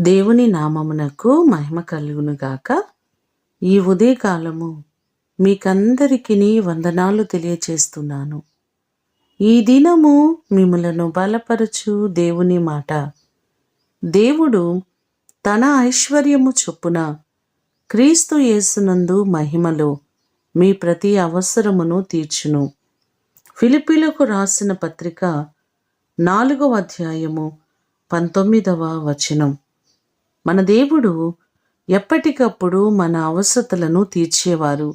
దేవుని నామమునకు మహిమ కలుగునుగాక. ఈ ఉదయకాలము మీకందరికీ వందనాలు తెలియచేస్తున్నాను. ఈ దినము మిమ్ములను బలపరచు దేవుని మాట. దేవుడు తన ఐశ్వర్యము చొప్పున క్రీస్తు యేసునందు మహిమలో మీ ప్రతి అవసరమును తీర్చును. ఫిలిప్పీలకు రాసిన పత్రిక 4వ అధ్యాయము 19వ వచనం. మన దేవుడు ఎప్పటికప్పుడు మన అవసరతలను తీర్చేవారు.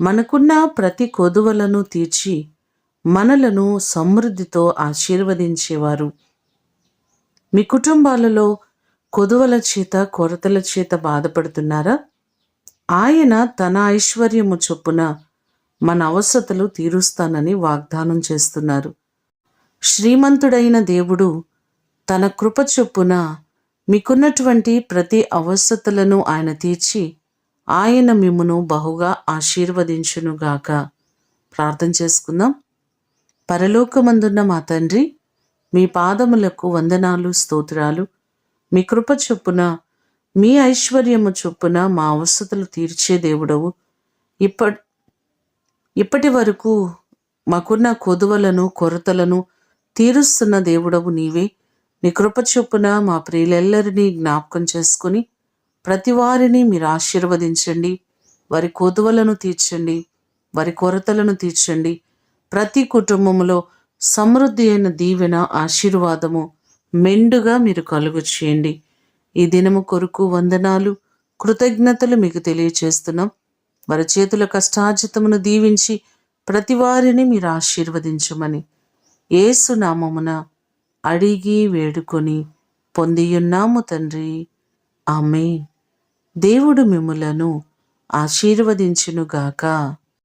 మనకున్న ప్రతి కొదువలను తీర్చి మనలను సమృద్ధితో ఆశీర్వదించేవారు. మీ కుటుంబాలలో కొదువల చేత కొరతల చేత బాధపడుతున్నారా? ఆయన తన ఐశ్వర్యము చొప్పున మన అవసరతలు తీరుస్తానని వాగ్దానం చేస్తున్నారు. శ్రీమంతుడైన దేవుడు తన కృప చొప్పున మీకున్నటువంటి ప్రతి అవసరతలను ఆయన తీర్చి ఆయన మిమ్మును బహుగా ఆశీర్వదించునుగాక. ప్రార్థన చేసుకుందాం. పరలోకమందున్న మా తండ్రి, మీ పాదములకు వందనాలు, స్తోత్రాలు. మీ కృప చొప్పున మీ ఐశ్వర్యము చొప్పున మా అవసరతలు తీర్చే దేవుడవు. ఇప్పటి వరకు మాకున్న కొదువలను కొరతలను తీరుస్తున్న దేవుడవు నీవే. నీ కృప చొప్పున మా ప్రియులెల్లరినీ జ్ఞాపకం చేసుకుని ప్రతి వారిని మీరు ఆశీర్వదించండి. వారి కొదువలను తీర్చండి, వారి కొరతలను తీర్చండి. ప్రతి కుటుంబంలో సమృద్ధి అయిన దీవెన, ఆశీర్వాదము మెండుగా మీరు కలుగు చేయండి. ఈ దినము కొరకు వందనాలు, కృతజ్ఞతలు మీకు తెలియచేస్తున్నాం. వారి చేతుల కష్టార్జితమును దీవించి ప్రతి వారిని మీరు ఆశీర్వదించమని యేసు నామమున అడిగి వేడుకొని పొందియున్నాము తండ్రి. ఆమేన్. దేవుడు మిమ్ములను ఆశీర్వదించునుగాక.